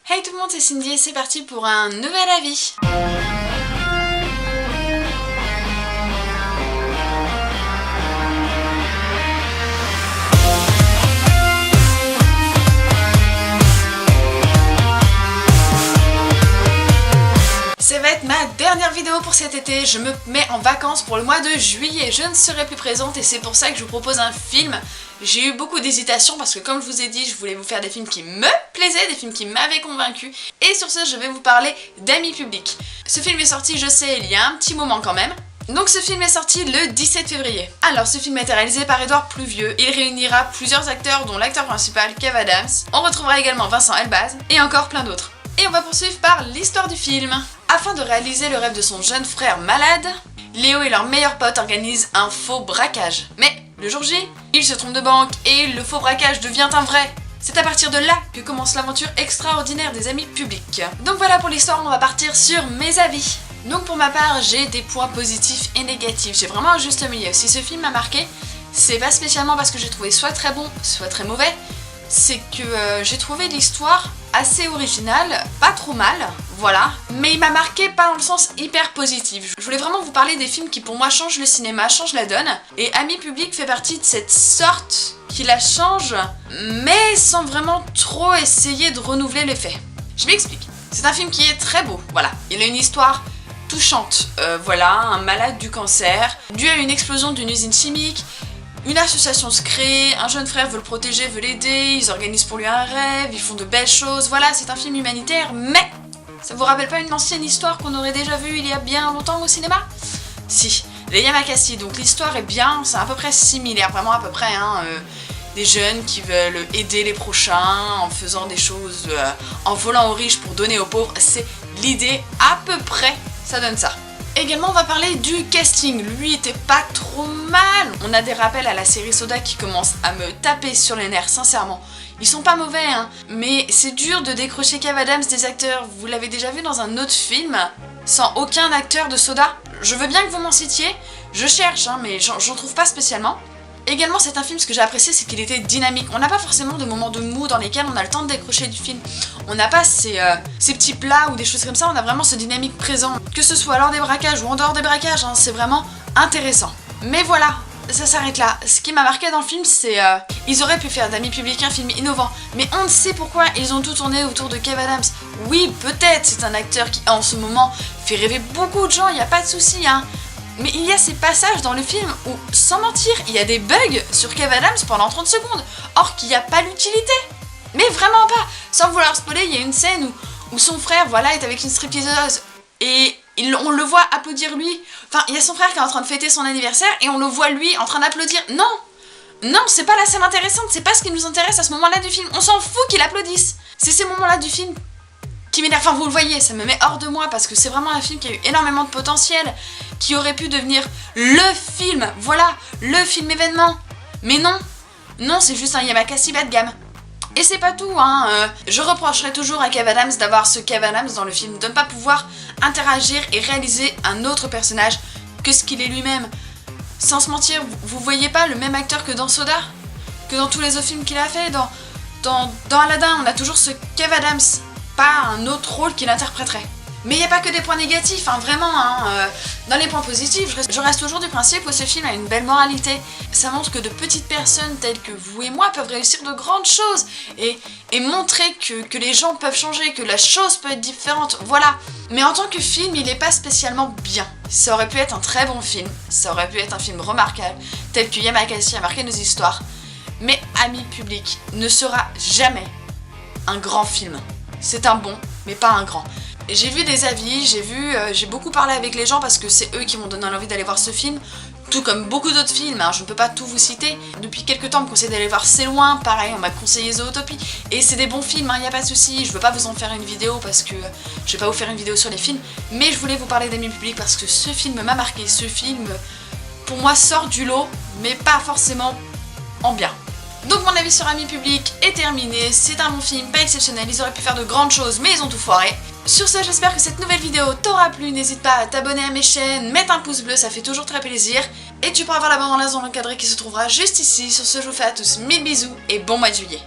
Hey tout le monde, c'est Cindy et c'est parti pour un nouvel avis. Ça va être ma dernière vidéo pour cet été, je me mets en vacances pour le mois de juillet, je ne serai plus présente et c'est pour ça que je vous propose un film. J'ai eu beaucoup d'hésitation parce que comme je vous ai dit, je voulais vous faire des films qui me plaisaient, des films qui m'avaient convaincu. Et sur ce, je vais vous parler d'Amis publics. Ce film est sorti, je sais, il y a un petit moment quand même. Donc ce film est sorti le 17 février. Alors ce film a été réalisé par Édouard Pluvieux. Il réunira plusieurs acteurs dont l'acteur principal Kev Adams. On retrouvera également Vincent Elbaz et encore plein d'autres. Et on va poursuivre par l'histoire du film. Afin de réaliser le rêve de son jeune frère malade, Léo et leur meilleur pote organisent un faux braquage. Mais le jour J, ils se trompent de banque et le faux braquage devient un vrai. C'est à partir de là que commence l'aventure extraordinaire des amis publics. Donc voilà pour l'histoire, on va partir sur mes avis. Donc pour ma part, j'ai des points positifs et négatifs. J'ai vraiment un juste milieu. Si ce film m'a marqué, c'est pas spécialement parce que j'ai trouvé soit très bon, soit très mauvais. C'est que j'ai trouvé l'histoire assez originale, pas trop mal, voilà. Mais il m'a marqué pas dans le sens hyper positif. Je voulais vraiment vous parler des films qui pour moi changent le cinéma, changent la donne. Et Amis publics fait partie de cette sorte qui la change, mais sans vraiment trop essayer de renouveler l'effet. Je m'explique. C'est un film qui est très beau, voilà. Il a une histoire touchante, voilà, un malade du cancer, dû à une explosion d'une usine chimique. Une association se crée, un jeune frère veut le protéger, veut l'aider, ils organisent pour lui un rêve, ils font de belles choses, voilà, c'est un film humanitaire, mais ça vous rappelle pas une ancienne histoire qu'on aurait déjà vue il y a bien longtemps au cinéma? Si, les Yamakasi, donc l'histoire est bien, c'est à peu près similaire, vraiment à peu près, hein, des jeunes qui veulent aider les prochains en faisant des choses, en volant aux riches pour donner aux pauvres, c'est l'idée à peu près, ça donne ça. Également on va parler du casting, lui était pas trop mal. On a des rappels à la série Soda qui commencent à me taper sur les nerfs, sincèrement. Ils sont pas mauvais hein, mais c'est dur de décrocher Kev Adams des acteurs. Vous l'avez déjà vu dans un autre film, sans aucun acteur de Soda. Je veux bien que vous m'en citiez, je cherche hein, mais j'en trouve pas spécialement. Également c'est un film, ce que j'ai apprécié c'est qu'il était dynamique. On n'a pas forcément de moments de mou dans lesquels on a le temps de décrocher du film. On n'a pas ces petits plats ou des choses comme ça, on a vraiment ce dynamique présent. Que ce soit lors des braquages ou en dehors des braquages, hein, c'est vraiment intéressant. Mais voilà, ça s'arrête là. Ce qui m'a marqué dans le film c'est... ils auraient pu faire d'Amis publics un film innovant, mais on ne sait pourquoi ils ont tout tourné autour de Kev Adams. Oui, peut-être c'est un acteur qui en ce moment fait rêver beaucoup de gens, il n'y a pas de souci hein. Mais il y a ces passages dans le film où, sans mentir, il y a des bugs sur Kev Adams pendant 30 secondes, or qu'il n'y a pas l'utilité. Mais vraiment pas. Sans vouloir spoiler, il y a une scène où son frère, voilà, est avec une stripteaseuse et on le voit applaudir lui. Enfin, il y a son frère qui est en train de fêter son anniversaire et on le voit lui en train d'applaudir. Non, non, c'est pas la scène intéressante, c'est pas ce qui nous intéresse à ce moment-là du film. On s'en fout qu'il applaudisse. C'est ces moments-là du film qui m'énerve, enfin vous le voyez, ça me met hors de moi parce que c'est vraiment un film qui a eu énormément de potentiel, qui aurait pu devenir le film, voilà, le film événement. Mais non, non c'est juste un Yamakasi bas de gamme. Et c'est pas tout, hein, je reprocherai toujours à Kev Adams d'avoir ce Kev Adams dans le film, de ne pas pouvoir interagir et réaliser un autre personnage que ce qu'il est lui-même. Sans se mentir, vous voyez pas le même acteur que dans Soda, que dans tous les autres films qu'il a fait, dans Aladdin, on a toujours ce Kev Adams, pas un autre rôle qu'il interpréterait. Mais il n'y a pas que des points négatifs, hein, vraiment. Hein, dans les points positifs, je reste toujours du principe où ce film a une belle moralité. Ça montre que de petites personnes telles que vous et moi peuvent réussir de grandes choses et montrer que les gens peuvent changer, que la chose peut être différente, voilà. Mais en tant que film, il n'est pas spécialement bien. Ça aurait pu être un très bon film, ça aurait pu être un film remarquable, tel que Yamakasi a marqué nos histoires. Mais Amis publics ne sera jamais un grand film. C'est un bon, mais pas un grand. J'ai vu des avis, j'ai beaucoup parlé avec les gens parce que c'est eux qui m'ont donné l'envie d'aller voir ce film. Tout comme beaucoup d'autres films, hein, je ne peux pas tout vous citer. Depuis quelques temps, on me conseille d'aller voir C'est loin, pareil, on m'a conseillé Zootopie. Et c'est des bons films, il n'y a pas de souci. Je veux pas vous en faire une vidéo parce que je vais pas vous faire une vidéo sur les films. Mais je voulais vous parler d'Amis publics parce que ce film m'a marqué. Ce film, pour moi, sort du lot, mais pas forcément en bien. Donc mon avis sur Amis publics est terminé, c'est un bon film, pas exceptionnel, ils auraient pu faire de grandes choses mais ils ont tout foiré. Sur ce, j'espère que cette nouvelle vidéo t'aura plu, n'hésite pas à t'abonner à mes chaînes, mettre un pouce bleu, ça fait toujours très plaisir. Et tu pourras voir la bande-annonce dans l'encadré qui se trouvera juste ici. Sur ce, je vous fais à tous 1000 bisous et bon mois de juillet.